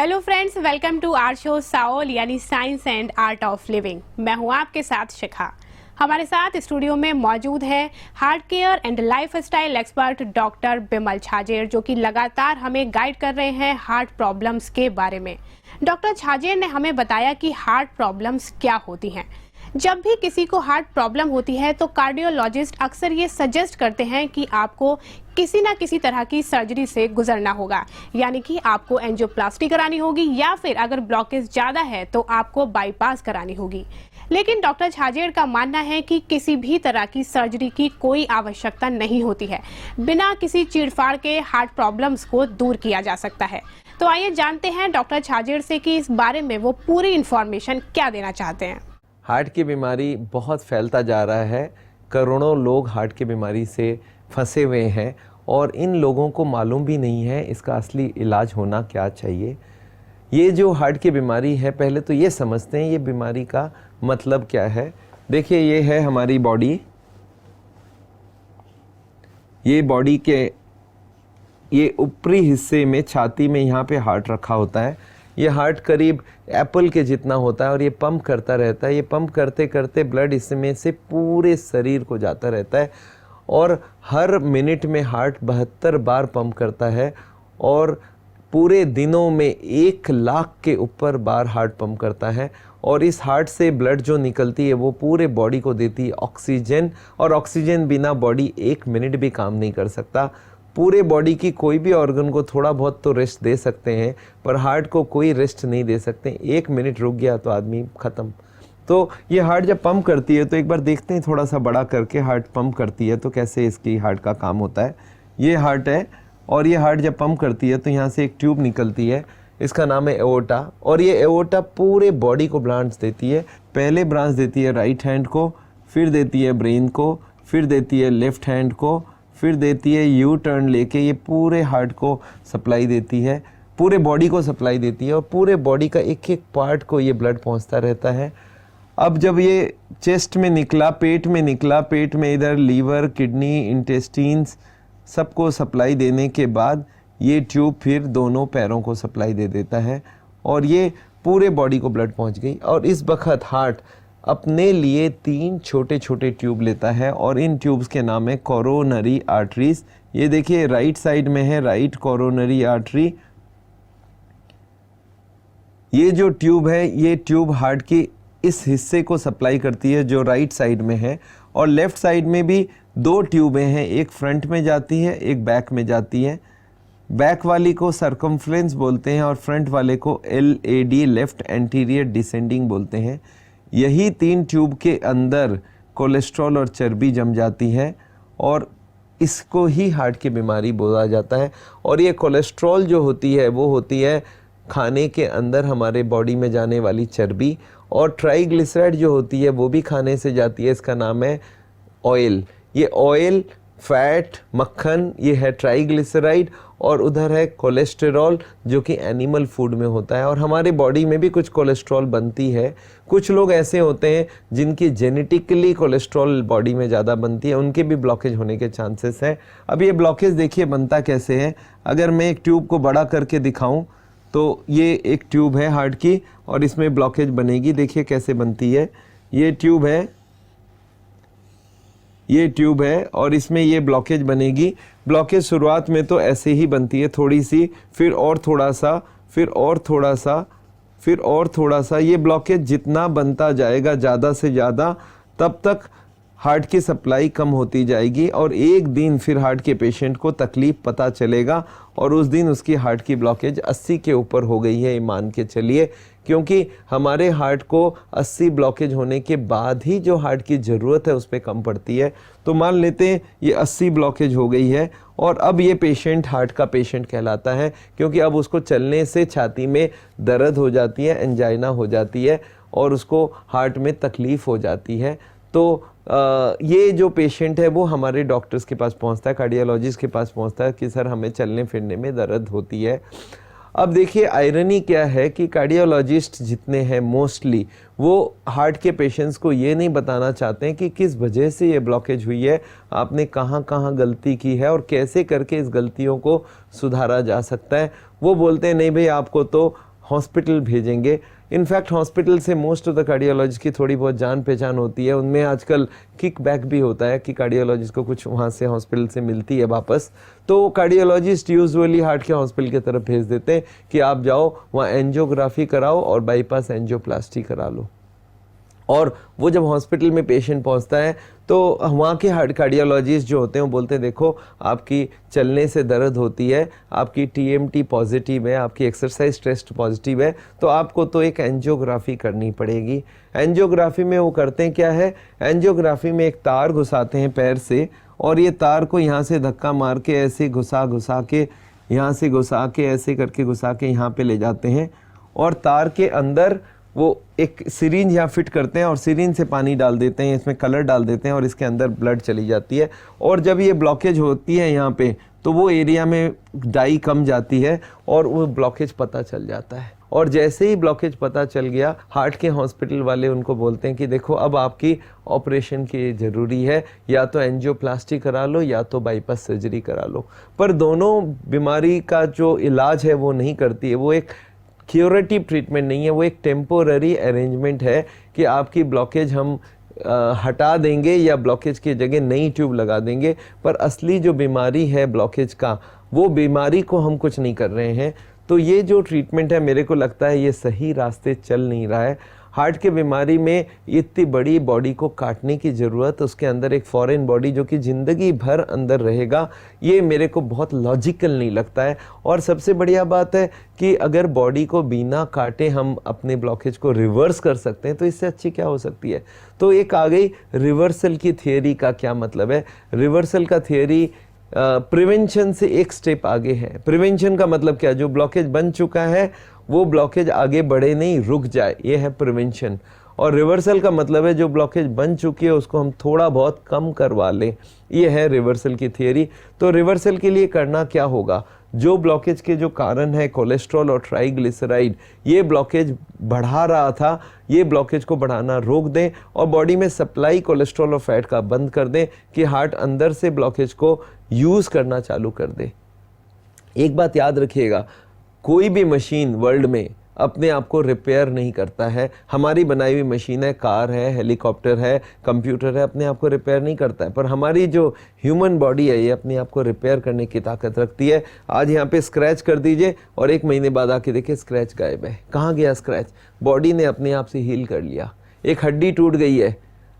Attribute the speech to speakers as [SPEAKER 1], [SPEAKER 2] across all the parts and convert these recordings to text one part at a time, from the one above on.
[SPEAKER 1] Hello friends, welcome to our show SAAOL यानी science and art of living. मैं हूं आपके साथ शिखा। हमारे साथ स्टूडियो में मौजूद है heart care and life style expert doctor Bimal Chhajed, जो कि लगातार हमें गाइड कर रहे हैं हार्ट प्रॉब्लम्स के बारे में। डॉक्टर छाजेड़ ने हमें बताया कि हार्ट प्रॉब्लम्स क्या होती हैं। जब भी किसी को हार्ट प्रॉब्लम होती है तो कार्डियोलॉजिस्ट अक्सर ये सजेस्ट करते हैं कि आपको किसी ना किसी तरह की सर्जरी से गुजरना होगा, यानी कि आपको एंजियोप्लास्टी करानी होगी या फिर अगर ब्लॉकेज ज़्यादा है तो आपको बाईपास करानी होगी। लेकिन डॉक्टर छाजेड़ का मानना है कि किसी भी तरह की सर्जरी की कोई आवश्यकता नहीं होती है। बिना किसी चीड़फाड़ के हार्ट प्रॉब्लम्स को दूर किया जा सकता है। तो आइए जानते हैं डॉक्टर छाजेड़ से कि इस बारे में वो पूरी इंफॉर्मेशन क्या देना चाहते हैं।
[SPEAKER 2] हार्ट की बीमारी बहुत फैलता जा रहा है। करोड़ों लोग हार्ट की बीमारी से फंसे हुए हैं और इन लोगों को मालूम भी नहीं है इसका असली इलाज होना क्या चाहिए। ये जो हार्ट की बीमारी है, पहले तो ये समझते हैं ये बीमारी का मतलब क्या है। देखिए, ये है हमारी बॉडी। ये बॉडी के ये ऊपरी हिस्से में छाती में यहाँ पे हार्ट रखा होता है। ये हार्ट करीब एप्पल के जितना होता है और ये पंप करता रहता है। ये पंप करते करते ब्लड इसमें से पूरे शरीर को जाता रहता है और हर मिनट में हार्ट 72 बार पंप करता है और पूरे दिनों में 1 लाख के ऊपर बार हार्ट पंप करता है। और इस हार्ट से ब्लड जो निकलती है वो पूरे बॉडी को देती है ऑक्सीजन, और ऑक्सीजन बिना बॉडी 1 मिनट भी काम नहीं कर सकता। पूरे बॉडी की कोई भी ऑर्गन को थोड़ा बहुत तो रेस्ट दे सकते हैं, पर हार्ट को कोई रेस्ट नहीं दे सकते। 1 मिनट रुक गया तो आदमी ख़त्म। तो ये हार्ट जब पंप करती है तो एक बार देखते हैं, थोड़ा सा बड़ा करके हार्ट पंप करती है तो कैसे इसकी हार्ट का काम होता है। ये हार्ट है और ये हार्ट जब पंप करती है तो यहाँ से एक ट्यूब निकलती है, इसका नाम है एओर्टा। और ये एओर्टा पूरे बॉडी को ब्रांच देती है। पहले ब्रांच देती है राइट हैंड को, फिर देती है ब्रेन को, फिर देती है लेफ्ट हैंड को, फिर देती है यू टर्न लेके ये पूरे हार्ट को सप्लाई देती है, पूरे बॉडी को सप्लाई देती है और पूरे बॉडी का एक एक पार्ट को ये ब्लड पहुंचता रहता है। अब जब ये चेस्ट में निकला, पेट में निकला, पेट में इधर लीवर, किडनी, इंटेस्टिन्स सबको सप्लाई देने के बाद ये ट्यूब फिर दोनों पैरों को सप्लाई दे देता है और ये पूरे बॉडी को ब्लड पहुंच गई। और इस वक्त हार्ट अपने लिए 3 छोटे छोटे ट्यूब लेता है और इन ट्यूब्स के नाम है कोरोनरी आर्टरीज। ये देखिए राइट साइड में है राइट कोरोनरी आर्टरी। ये जो ट्यूब है ये ट्यूब हार्ट की इस हिस्से को सप्लाई करती है जो राइट साइड में है, और लेफ्ट साइड में भी 2 ट्यूबें हैं, एक फ्रंट में जाती है एक बैक में जाती है। बैक वाली को सर्कमफ्रेंस बोलते हैं और फ्रंट वाले को LAD लेफ्ट एंटीरियर डिसेंडिंग बोलते हैं। यही 3 ट्यूब के अंदर कोलेस्ट्रॉल और चर्बी जम जाती है और इसको ही हार्ट की बीमारी बोला जाता है। और ये कोलेस्ट्रॉल जो होती है वो होती है खाने के अंदर हमारे बॉडी में जाने वाली चर्बी, और ट्राइग्लिसराइड जो होती है वो भी खाने से जाती है, इसका नाम है ऑयल। ये ऑयल, फैट, मक्खन, ये है ट्राइग्लिसराइड, और उधर है कोलेस्टेरॉल जो कि एनिमल फूड में होता है। और हमारे बॉडी में भी कुछ कोलेस्ट्रॉल बनती है। कुछ लोग ऐसे होते हैं जिनकी जेनेटिकली कोलेस्ट्रॉल बॉडी में ज़्यादा बनती है, उनके भी ब्लॉकेज होने के चांसेस हैं। अब ये ब्लॉकेज देखिए बनता कैसे है। अगर मैं एक ट्यूब को बड़ा करके दिखाऊं तो ये एक ट्यूब है हार्ट की और इसमें ब्लॉकेज बनेगी। देखिए कैसे बनती है। ये ट्यूब है, ये ट्यूब है और इसमें ये ब्लॉकेज बनेगी। ब्लॉकेज शुरुआत में तो ऐसे ही बनती है, थोड़ी सी, फिर और थोड़ा सा, फिर और थोड़ा सा, फिर और थोड़ा सा। ये ब्लॉकेज जितना बनता जाएगा ज़्यादा से ज़्यादा, तब तक हार्ट की सप्लाई कम होती जाएगी और एक दिन फिर हार्ट के पेशेंट को तकलीफ़ पता चलेगा और उस दिन उसकी हार्ट की ब्लॉकेज 80 के ऊपर हो गई है, मान के चलिए। क्योंकि हमारे हार्ट को 80 ब्लॉकेज होने के बाद ही जो हार्ट की ज़रूरत है उस पर कम पड़ती है। तो मान लेते हैं ये 80 ब्लॉकेज हो गई है और अब ये पेशेंट हार्ट का पेशेंट कहलाता है, क्योंकि अब उसको चलने से छाती में दर्द हो जाती है, एंजाइना हो जाती है और उसको हार्ट में तकलीफ़ हो जाती है। तो ये जो पेशेंट है वो हमारे डॉक्टर्स के पास पहुंचता है, कार्डियोलॉजिस्ट के पास पहुंचता है कि सर हमें चलने फिरने में दर्द होती है। अब देखिए आयरनी क्या है कि कार्डियोलॉजिस्ट जितने हैं मोस्टली वो हार्ट के पेशेंट्स को ये नहीं बताना चाहते हैं कि किस वजह से ये ब्लॉकेज हुई है, आपने कहाँ कहाँ गलती की है और कैसे करके इस गलतियों को सुधारा जा सकता है। वो बोलते हैं नहीं भाई आपको तो हॉस्पिटल भेजेंगे। इनफैक्ट हॉस्पिटल से मोस्ट ऑफ द कार्डियोलॉजिस्ट की थोड़ी बहुत जान पहचान होती है, उनमें आजकल किक बैक भी होता है कि कार्डियोलॉजिस्ट को कुछ वहाँ से हॉस्पिटल से मिलती है वापस, तो कार्डियोलॉजिस्ट यूजुअली हार्ट के हॉस्पिटल की तरफ भेज देते हैं कि आप जाओ वहाँ एंजियोग्राफी कराओ और बाईपास एंजियोप्लास्टी करा लो। और वो जब हॉस्पिटल में पेशेंट पहुंचता है तो वहाँ के हार्ट कार्डियोलॉजिस्ट जो होते हैं वो बोलते हैं देखो आपकी चलने से दर्द होती है, आपकी TMT पॉजिटिव है, आपकी एक्सरसाइज टेस्ट पॉजिटिव है, तो आपको तो एक एंजियोग्राफी करनी पड़ेगी। एंजियोग्राफी में वो करते हैं क्या है, एंजियोग्राफी में एक तार घुसाते हैं पैर से और ये तार को यहाँ से धक्का मार के ऐसे घुसा के यहाँ से घुसा के ऐसे करके घुसा के यहाँ पे ले जाते हैं और तार के अंदर वो एक सिरिंज यहाँ फिट करते हैं और सिरिंज से पानी डाल देते हैं, इसमें कलर डाल देते हैं और इसके अंदर ब्लड चली जाती है। और जब ये ब्लॉकेज होती है यहाँ पे तो वो एरिया में डाई कम जाती है और वो ब्लॉकेज पता चल जाता है। और जैसे ही ब्लॉकेज पता चल गया हार्ट के हॉस्पिटल वाले उनको बोलते हैं कि देखो अब आपकी ऑपरेशन की ज़रूरी है, या तो एंजियोप्लास्टी करा लो या तो बाईपास सर्जरी करा लो। पर दोनों बीमारी का जो इलाज है वो नहीं करती है, वो एक क्यूरेटिव ट्रीटमेंट नहीं है, वो एक टेम्पोररी अरेंजमेंट है कि आपकी ब्लॉकेज हम हटा देंगे या ब्लॉकेज की जगह नई ट्यूब लगा देंगे, पर असली जो बीमारी है ब्लॉकेज का वो बीमारी को हम कुछ नहीं कर रहे हैं। तो ये जो ट्रीटमेंट है मेरे को लगता है ये सही रास्ते चल नहीं रहा है। हार्ट के बीमारी में इतनी बड़ी बॉडी को काटने की ज़रूरत, उसके अंदर एक फॉरेन बॉडी जो कि ज़िंदगी भर अंदर रहेगा, ये मेरे को बहुत लॉजिकल नहीं लगता है। और सबसे बढ़िया बात है कि अगर बॉडी को बिना काटे हम अपने ब्लॉकेज को रिवर्स कर सकते हैं तो इससे अच्छी क्या हो सकती है। तो एक आ गई रिवर्सल की थियरी का क्या मतलब है। रिवर्सल का थियरी प्रिवेंशन से एक स्टेप आगे है। प्रिवेंशन का मतलब क्या, जो ब्लॉकेज बन चुका है वो ब्लॉकेज आगे बढ़े नहीं, रुक जाए, ये है प्रिवेंशन। और रिवर्सल का मतलब है जो ब्लॉकेज बन चुकी है उसको हम थोड़ा बहुत कम करवा लें, ये है रिवर्सल की थियरी। तो रिवर्सल के लिए करना क्या होगा, जो ब्लॉकेज के जो कारण है कोलेस्ट्रॉल और ट्राइग्लिसराइड, ये ब्लॉकेज बढ़ा रहा था, ये ब्लॉकेज को बढ़ाना रोक दें और बॉडी में सप्लाई कोलेस्ट्रॉल और फैट का बंद कर दें कि हार्ट अंदर से ब्लॉकेज को यूज़ करना चालू कर दे। एक बात याद रखिएगा, कोई भी मशीन वर्ल्ड में अपने आप को रिपेयर नहीं करता है। हमारी बनाई हुई मशीन है, कार है, हेलीकॉप्टर है, कंप्यूटर है, अपने आप को रिपेयर नहीं करता है। पर हमारी जो ह्यूमन बॉडी है ये अपने आप को रिपेयर करने की ताकत रखती है। आज यहाँ पे स्क्रैच कर दीजिए और 1 महीने बाद आके देखिए स्क्रैच गायब है। कहाँ गया स्क्रैच? बॉडी ने अपने आप से हील कर लिया। एक हड्डी टूट गई है,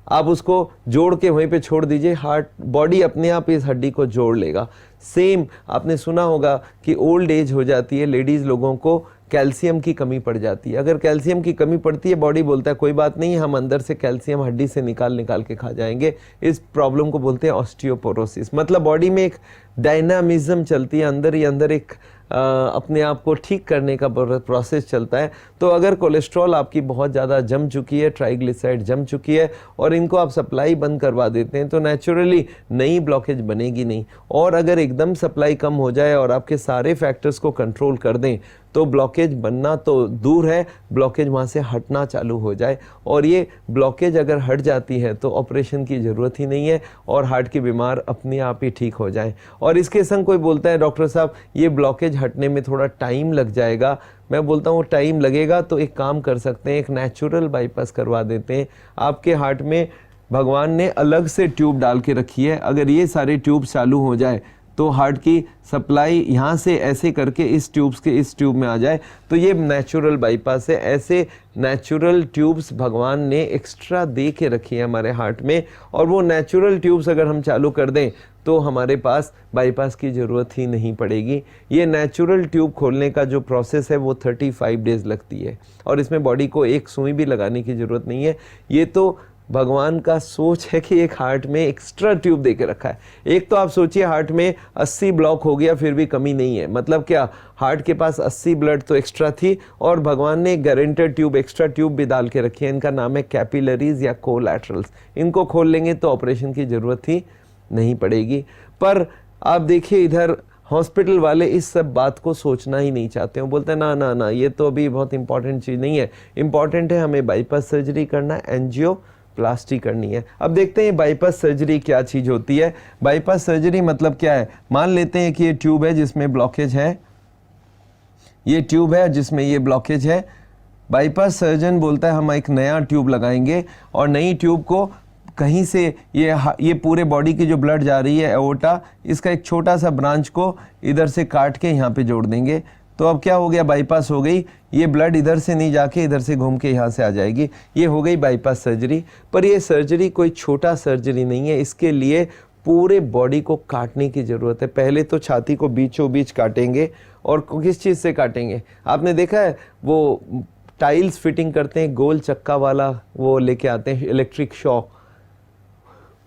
[SPEAKER 2] आप उसको जोड़ के वहीं पे छोड़ दीजिए, हार्ट बॉडी अपने आप इस हड्डी को जोड़ लेगा। सेम आपने सुना होगा कि ओल्ड एज हो जाती है, लेडीज़ लोगों को कैल्शियम की कमी पड़ जाती है। अगर कैल्शियम की कमी पड़ती है बॉडी बोलता है कोई बात नहीं, हम अंदर से कैल्शियम हड्डी से निकाल के खा जाएंगे। इस प्रॉब्लम को बोलते हैं ऑस्टियोपोरोसिस। मतलब बॉडी में एक डायनामिज्म चलती है, अंदर ही अंदर एक अपने आप को ठीक करने का प्रोसेस चलता है। तो अगर कोलेस्ट्रॉल आपकी बहुत ज़्यादा जम चुकी है, ट्राइग्लिसराइड जम चुकी है और इनको आप सप्लाई बंद करवा देते हैं तो नेचुरली नई ब्लॉकेज बनेगी नहीं। और अगर एकदम सप्लाई कम हो जाए और आपके सारे फैक्टर्स को कंट्रोल कर दें तो ब्लॉकेज बनना तो दूर है, ब्लॉकेज वहाँ से हटना चालू हो जाए। और ये ब्लॉकेज अगर हट जाती है तो ऑपरेशन की ज़रूरत ही नहीं है और हार्ट की बीमार अपने आप ही ठीक हो जाए। और इसके संग कोई बोलता है डॉक्टर साहब ये ब्लॉकेज हटने में थोड़ा टाइम लग जाएगा, मैं बोलता हूँ टाइम लगेगा तो एक काम कर सकते हैं, एक नेचुरल बाईपास करवा देते हैं। आपके हार्ट में भगवान ने अलग से ट्यूब डाल के रखी है, अगर ये सारे ट्यूब चालू हो जाए तो हार्ट की सप्लाई यहाँ से ऐसे करके इस ट्यूब्स के इस ट्यूब में आ जाए तो ये नेचुरल बाईपास है। ऐसे नेचुरल ट्यूब्स भगवान ने एक्स्ट्रा दे के रखी है हमारे हार्ट में, और वो नेचुरल ट्यूब्स अगर हम चालू कर दें तो हमारे पास बाईपास की ज़रूरत ही नहीं पड़ेगी। ये नेचुरल ट्यूब खोलने का जो प्रोसेस है वो 35 डेज़ लगती है और इसमें बॉडी को एक सुई भी लगाने की ज़रूरत नहीं है। ये तो भगवान का सोच है कि एक हार्ट में एक्स्ट्रा ट्यूब दे के रखा है। एक तो आप सोचिए हार्ट में 80 ब्लॉक हो गया फिर भी कमी नहीं है, मतलब क्या, हार्ट के पास 80 ब्लड तो एक्स्ट्रा थी और भगवान ने गारंटेड ट्यूब, एक्स्ट्रा ट्यूब भी डाल के रखी है। इनका नाम है कैपिलरीज या कोलैटरल्स। इनको खोल लेंगे तो ऑपरेशन की ज़रूरत ही नहीं पड़ेगी। पर आप देखिए इधर हॉस्पिटल वाले इस सब बात को सोचना ही नहीं चाहते हैं। बोलते हैं ना ना ना, ये तो अभी बहुत इंपॉर्टेंट चीज़ नहीं है, इंपॉर्टेंट है हमें बाईपास सर्जरी करना, एंजियोप्लास्टी करनी है। अब देखते हैं बाईपास सर्जरी क्या चीज़ होती है। बाईपास सर्जरी मतलब क्या है, मान लेते हैं कि ये ट्यूब है जिसमें ब्लॉकेज है, ये ट्यूब है जिसमें ये ब्लॉकेज है। बाईपास सर्जन बोलता है हम एक नया ट्यूब लगाएंगे और नई ट्यूब को कहीं से ये पूरे बॉडी की जो ब्लड जा रही है एओर्टा, इसका एक छोटा सा ब्रांच को इधर से काट के यहाँ पे जोड़ देंगे। तो अब क्या हो गया, बाईपास हो गई। ये ब्लड इधर से नहीं जाके इधर से घूम के यहाँ से आ जाएगी। ये हो गई बाईपास सर्जरी। पर ये सर्जरी कोई छोटा सर्जरी नहीं है, इसके लिए पूरे बॉडी को काटने की ज़रूरत है। पहले तो छाती को बीचों बीच काटेंगे। और किस चीज़ से काटेंगे, आपने देखा है वो टाइल्स फिटिंग करते हैं, गोल चक्का वाला वो लेके आते हैं इलेक्ट्रिक शॉ,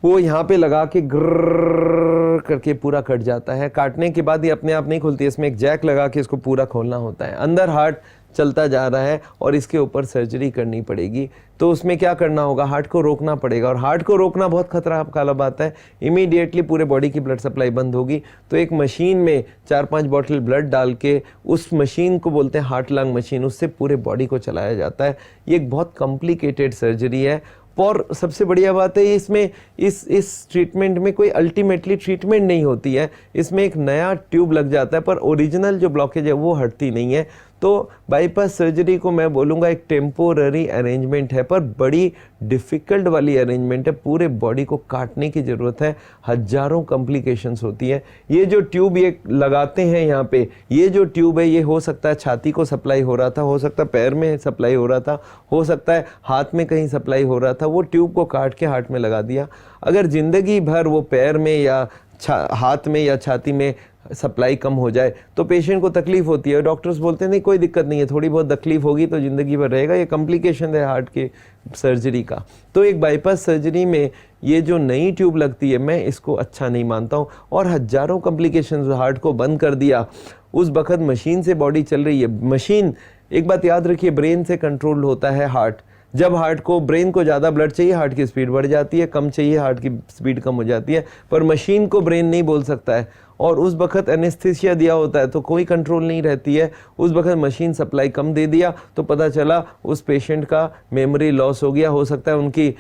[SPEAKER 2] वो यहाँ पे लगा के ग्रर करके पूरा कट जाता है। काटने के बाद ये अपने आप नहीं खुलती, इसमें एक जैक लगा के इसको पूरा खोलना होता है। अंदर हार्ट चलता जा रहा है और इसके ऊपर सर्जरी करनी पड़ेगी। तो उसमें क्या करना होगा, हार्ट को रोकना पड़ेगा। और हार्ट को रोकना बहुत खतरा वाला बात है। इमीडिएटली पूरे बॉडी की ब्लड सप्लाई बंद होगी। तो एक मशीन में 4-5 बॉटल ब्लड डाल के, उस मशीन को बोलते हैं हार्ट लंग मशीन, उससे पूरे बॉडी को चलाया जाता है। ये एक बहुत कॉम्प्लिकेटेड सर्जरी है। और सबसे बढ़िया बात है इसमें इस ट्रीटमेंट में कोई अल्टीमेटली ट्रीटमेंट नहीं होती है। इसमें एक नया ट्यूब लग जाता है पर ओरिजिनल जो ब्लॉकेज है वो हटती नहीं है। तो बाईपास सर्जरी को मैं बोलूँगा एक टेम्पोररी अरेंजमेंट है, पर बड़ी डिफ़िकल्ट वाली अरेंजमेंट है। पूरे बॉडी को काटने की ज़रूरत है, हज़ारों कॉम्प्लिकेशंस होती है। ये जो ट्यूब ये लगाते हैं यहाँ पे, ये जो ट्यूब है ये हो सकता है छाती को सप्लाई हो रहा था, हो सकता है पैर में सप्लाई हो रहा था, हो सकता है हाथ में कहीं सप्लाई हो रहा था। वो ट्यूब को काट के हार्ट में लगा दिया। अगर ज़िंदगी भर वो पैर में या हाथ में या छाती में सप्लाई कम हो जाए तो पेशेंट को तकलीफ होती है। डॉक्टर्स बोलते हैं नहीं कोई दिक्कत नहीं है, थोड़ी बहुत तकलीफ होगी तो ज़िंदगी भर रहेगा। ये कॉम्प्लिकेशन है हार्ट के सर्जरी का। तो एक बाईपास सर्जरी में ये जो नई ट्यूब लगती है, मैं इसको अच्छा नहीं मानता हूँ। और हज़ारों कॉम्प्लिकेशन, हार्ट को बंद कर दिया, उस वक़्त मशीन से बॉडी चल रही है। मशीन, एक बात याद रखिए, ब्रेन से कंट्रोल होता है हार्ट। जब हार्ट को, ब्रेन को ज़्यादा ब्लड चाहिए, हार्ट की स्पीड बढ़ जाती है, कम चाहिए, हार्ट की स्पीड कम हो जाती है। पर मशीन को ब्रेन नहीं बोल सकता है। और उस वक़्त एनेस्थीसिया दिया होता है तो कोई कंट्रोल नहीं रहती है। उस वक़्त मशीन सप्लाई कम दे दिया तो पता चला उस पेशेंट का मेमोरी लॉस हो गया। हो सकता है उनकी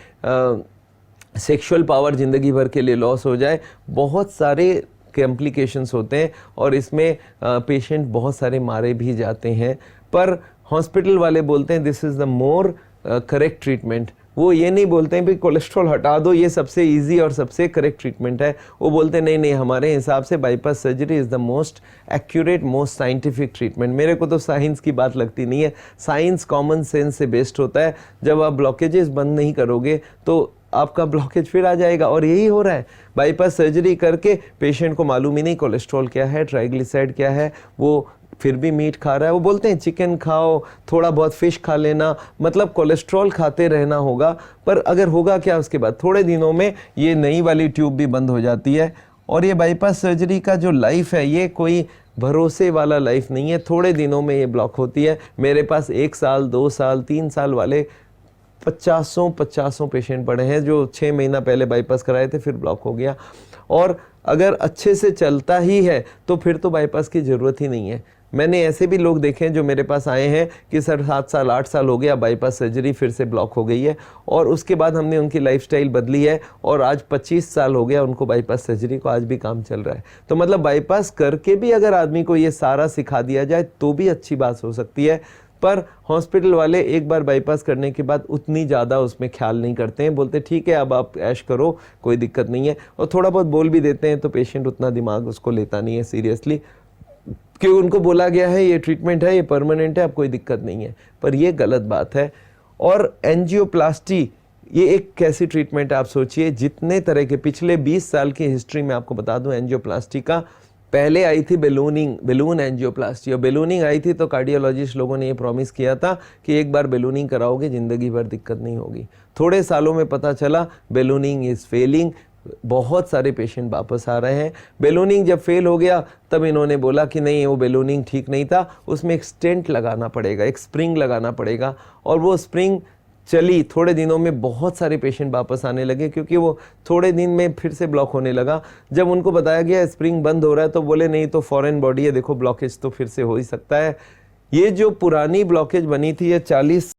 [SPEAKER 2] सेक्सुअल पावर ज़िंदगी भर के लिए लॉस हो जाए। बहुत सारे कॉम्प्लिकेशंस होते हैं और इसमें पेशेंट बहुत सारे मारे भी जाते हैं। पर हॉस्पिटल वाले बोलते हैं this is the more correct treatment. वो ये नहीं बोलते हैं भाई कोलेस्ट्रॉल हटा दो, ये सबसे इजी और सबसे करेक्ट ट्रीटमेंट है। वो बोलते हैं नहीं नहीं, हमारे हिसाब से bypass surgery is the most accurate, most scientific treatment. मेरे को तो साइंस की बात लगती नहीं है। साइंस कॉमन सेंस से बेस्ड होता है। जब आप ब्लॉकेजेस बंद नहीं करोगे तो आपका ब्लॉकेज फिर आ जाएगा। और यही हो रहा है। बाईपास सर्जरी करके पेशेंट को मालूम ही नहीं कोलेस्ट्रॉल क्या है, ट्राइग्लिसराइड क्या है, वो फिर भी मीट खा रहा है। वो बोलते हैं चिकन खाओ, थोड़ा बहुत फिश खा लेना, मतलब कोलेस्ट्रॉल खाते रहना होगा। पर अगर होगा क्या उसके बाद, थोड़े दिनों में ये नई वाली ट्यूब भी बंद हो जाती है। और ये बाईपास सर्जरी का जो लाइफ है ये कोई भरोसे वाला लाइफ नहीं है। थोड़े दिनों में ये ब्लॉक होती है। मेरे पास 1 साल, 2 साल, 3 साल वाले 50 पेशेंट पड़े हैं जो 6 महीना पहले बाईपास कराए थे, फिर ब्लॉक हो गया। और अगर अच्छे से चलता ही है तो फिर तो बाईपास की ज़रूरत ही नहीं है। मैंने ऐसे भी लोग देखे हैं जो मेरे पास आए हैं कि सर 7 साल 8 साल हो गया, बाईपास सर्जरी फिर से ब्लॉक हो गई है। और उसके बाद हमने उनकी लाइफस्टाइल बदली है और आज 25 साल हो गया उनको बाईपास सर्जरी को, आज भी काम चल रहा है। तो मतलब बाईपास करके भी अगर आदमी को ये सारा सिखा दिया जाए तो भी अच्छी बात हो सकती है। पर हॉस्पिटल वाले एक बार बाईपास करने के बाद उतनी ज़्यादा उसमें ख्याल नहीं करते हैं। बोलते ठीक है अब आप ऐश करो, कोई दिक्कत नहीं है। और थोड़ा बहुत बोल भी देते हैं तो पेशेंट उतना दिमाग उसको लेता नहीं है सीरियसली, क्योंकि उनको बोला गया है ये ट्रीटमेंट है, ये परमानेंट है, अब कोई दिक्कत नहीं है। पर ये गलत बात है। और एंजियोप्लास्टी ये एक कैसी ट्रीटमेंट है आप सोचिए। जितने तरह के पिछले 20 साल की हिस्ट्री में आपको बता दूं एंजियोप्लास्टी का, पहले आई थी बेलून एंजियोप्लास्टी। और बेलूनिंग आई थी तो कार्डियोलॉजिस्ट लोगों ने ये प्रॉमिस किया था कि एक बार बेलूनिंग कराओगे ज़िंदगी भर दिक्कत नहीं होगी। थोड़े सालों में पता चला बेलूनिंग इज़ फेलिंग, बहुत सारे पेशेंट वापस आ रहे हैं। बेलूनिंग जब फेल हो गया तब इन्होंने बोला कि नहीं वो बेलूनिंग ठीक नहीं था, उसमें एक स्टेंट लगाना पड़ेगा, एक स्प्रिंग लगाना पड़ेगा। और वो स्प्रिंग चली, थोड़े दिनों में बहुत सारे पेशेंट वापस आने लगे क्योंकि वो थोड़े दिन में फिर से ब्लॉक होने लगा। जब उनको बताया गया स्प्रिंग बंद हो रहा है तो बोले नहीं तो फॉरेन बॉडी है, देखो ब्लॉकेज तो फिर से हो ही सकता है। ये जो पुरानी ब्लॉकेज बनी थी ये 40